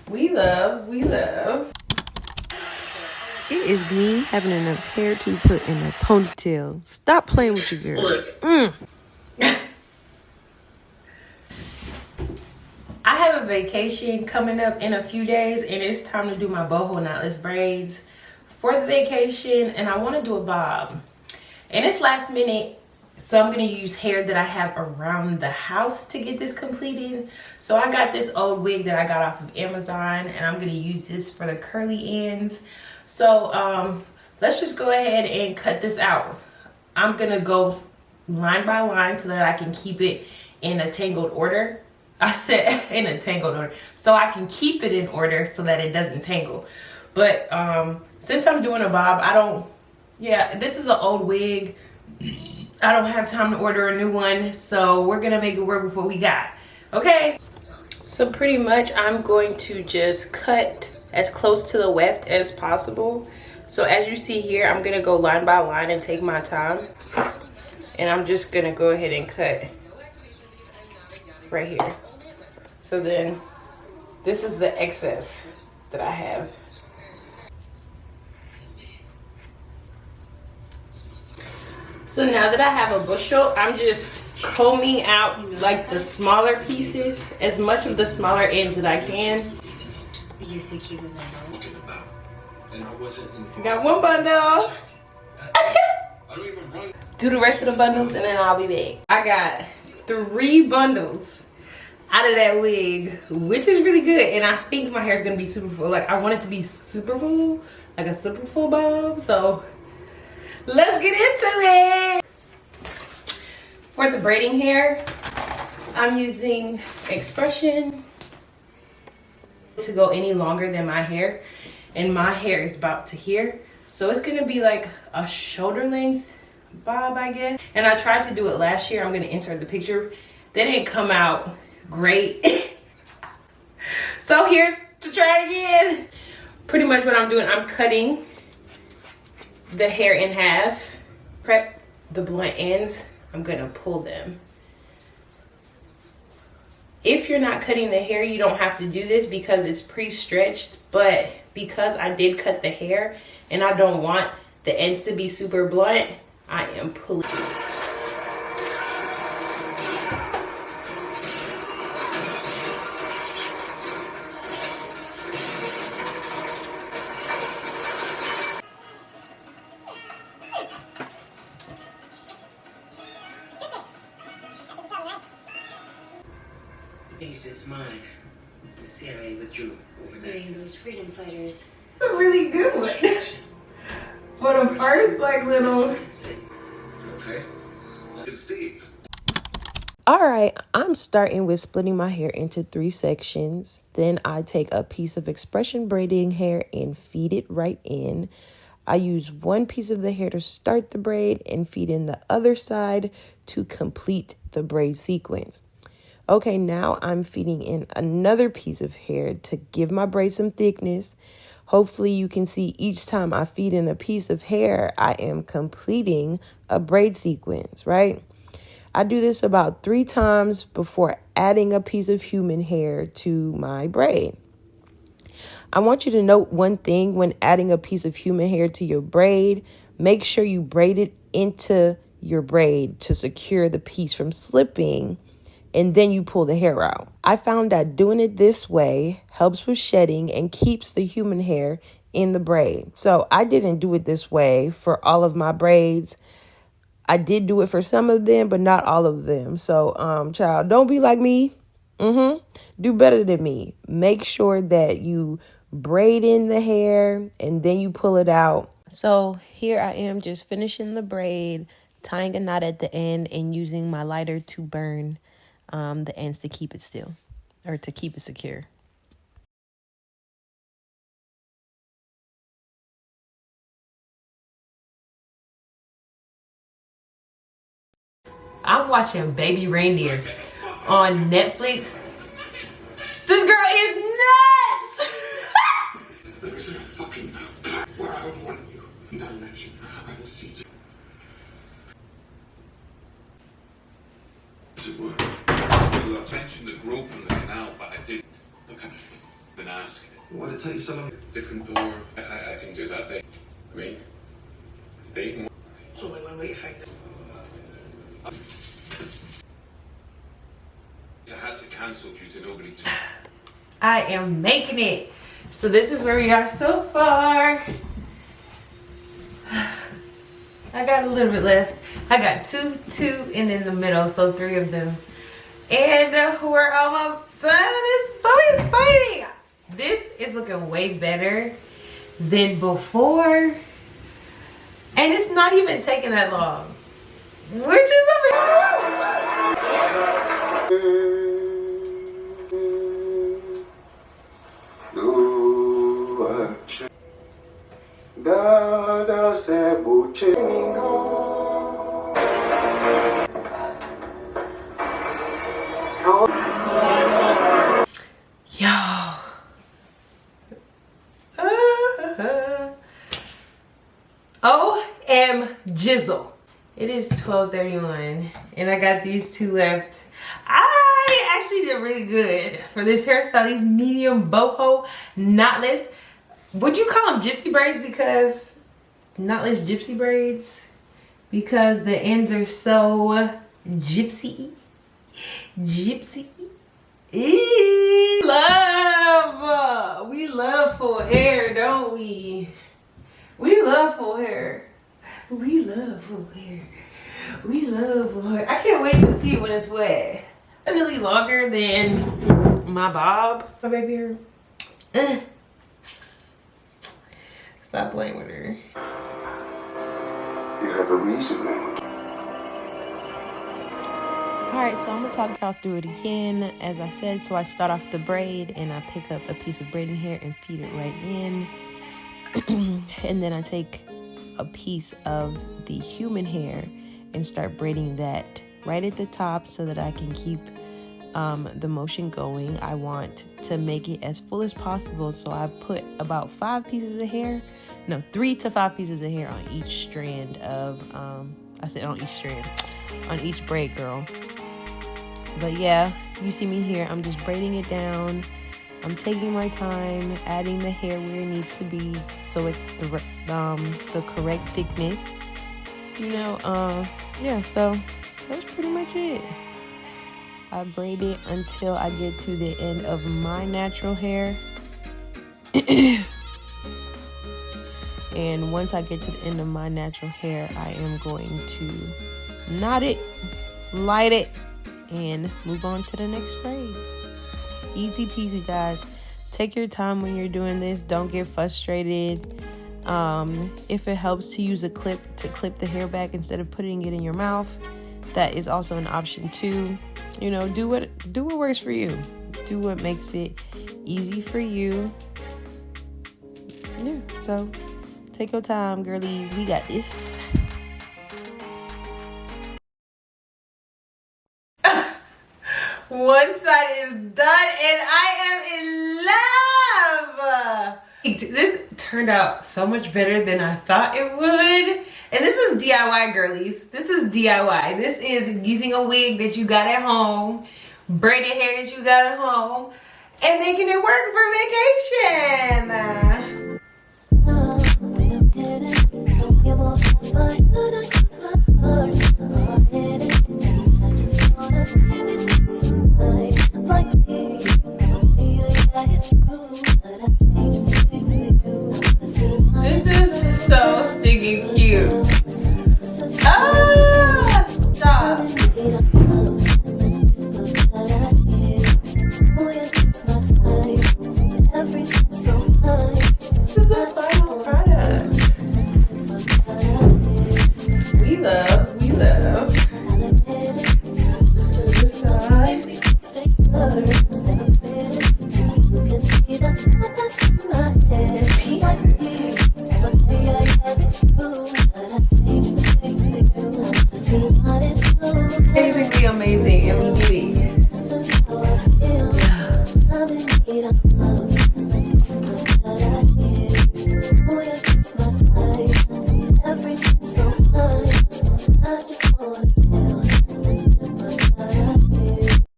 We love. It is me having enough hair to put in a ponytail. Stop playing with your girl. I have a vacation coming up in a few days, and it's time to do my boho knotless braids for the vacation, and I want to do a bob. And it's last minute, so I'm going to use hair that I have around the house to get this completed. So I got this old wig that I got off of Amazon, and I'm going to use this for the curly ends. So let's just go ahead and cut this out. I'm going to go line by line so that I can keep it in a tangled order. I said in a tangled order, so I can keep it in order so that it doesn't tangle. But since I'm doing a bob, this is an old wig. I don't have time to order a new one, so we're gonna make it work with what we got. Okay, so pretty much I'm going to just cut as close to the weft as possible. So as you see here, I'm gonna go line by line and take my time, and I'm just gonna go ahead and cut right here. So then this is the excess that I have. So now that I have a bushel, I'm just combing out like the smaller pieces, as much of the smaller ends that I can. You think he was involved? I got one bundle. Do the rest of the bundles and then I'll be back. I got 3 bundles out of that wig, which is really good. And I think my hair is gonna be super full. Like, I want it to be super full, like a super full bob. So let's get into it. For the braiding hair, I'm using Expression to go any longer than my hair. And my hair is about to here. So it's gonna be like a shoulder length bob, I guess. And I tried to do it last year. I'm gonna insert the picture. They didn't come out great. So here's to try it again. Pretty much what I'm doing, I'm cutting the hair in half, prep the blunt ends. I'm gonna pull them. If you're not cutting the hair, you don't have to do this because it's pre-stretched, but because I did cut the hair and I don't want the ends to be super blunt, I am pulling. Changed its mind. The CIA withdrew overnight. Those freedom fighters. A really good one. For the first like little. Okay. Steve. All right, I'm starting with splitting my hair into 3 sections. Then I take a piece of Expression braiding hair and feed it right in. I use one piece of the hair to start the braid and feed in the other side to complete the braid sequence. Okay, now I'm feeding in another piece of hair to give my braid some thickness. Hopefully you can see each time I feed in a piece of hair, I am completing a braid sequence, right? I do this about 3 times before adding a piece of human hair to my braid. I want you to note one thing when adding a piece of human hair to your braid. Make sure you braid it into your braid to secure the piece from slipping, and then you pull the hair out. I found that doing it this way helps with shedding and keeps the human hair in the braid. So I didn't do it this way for all of my braids. I did do it for some of them, but not all of them. So, child, don't be like me. Do better than me. Make sure that you braid in the hair and then you pull it out. So here I am just finishing the braid, tying a knot at the end and using my lighter to burn the ends to keep it still, or to keep it secure. I'm watching Baby Reindeer on Netflix. This girl is nuts! There's a fucking where I want you. Dimension. I will see to work. I mentioned the group and the canal, but I didn't. Look at me. Then asked. Want to tell you something? Different door. I can do that. I mean, dating. It's only one way effective. I had to cancel due to nobody to. I am making it. So this is where we are so far. I got a little bit left. I got two, and in the middle, so 3 of them. And we're almost done. It's so exciting. This is looking way better than before. And it's not even taking that long, which is yo. OM Jizzle. It is 12:31 and I got these 2 left. I actually did really good for this hairstyle. These medium boho knotless. Would you call them gypsy braids? Because knotless gypsy braids, because the ends are so gypsy. We love full hair, don't we? We love full hair. We love full hair. We love full hair. I can't wait to see it when it's wet. Definitely longer than my bob, my baby hair. Stop playing with her. You have a reason, man. Alright, so I'm gonna talk y'all through it again. As I said, so I start off the braid and I pick up a piece of braiding hair and feed it right in. And then I take a piece of the human hair and start braiding that right at the top so that I can keep the motion going. I want to make it as full as possible, so I put about 5 pieces of hair, no, 3 to 5 pieces of hair on each strand of, I said on each strand, on each braid, girl. But yeah, you see me here, I'm just braiding it down. I'm taking my time, adding the hair where it needs to be so it's the correct thickness. You know, yeah, so that's pretty much it. I braid it until I get to the end of my natural hair. And once I get to the end of my natural hair, I am going to knot it, light it, and move on to the next braid. Easy peasy, guys. Take your time when you're doing this. Don't get frustrated. If it helps to use a clip to clip the hair back instead of putting it in your mouth, that is also an option too. You know, do what works for you. Do what makes it easy for you. Yeah, so take your time, girlies. We got this. One side is done and I am in love. This turned out so much better than I thought it would. And this is DIY, girlies. This is DIY. This is using a wig that you got at home, braided hair that you got at home, and making it work for vacation.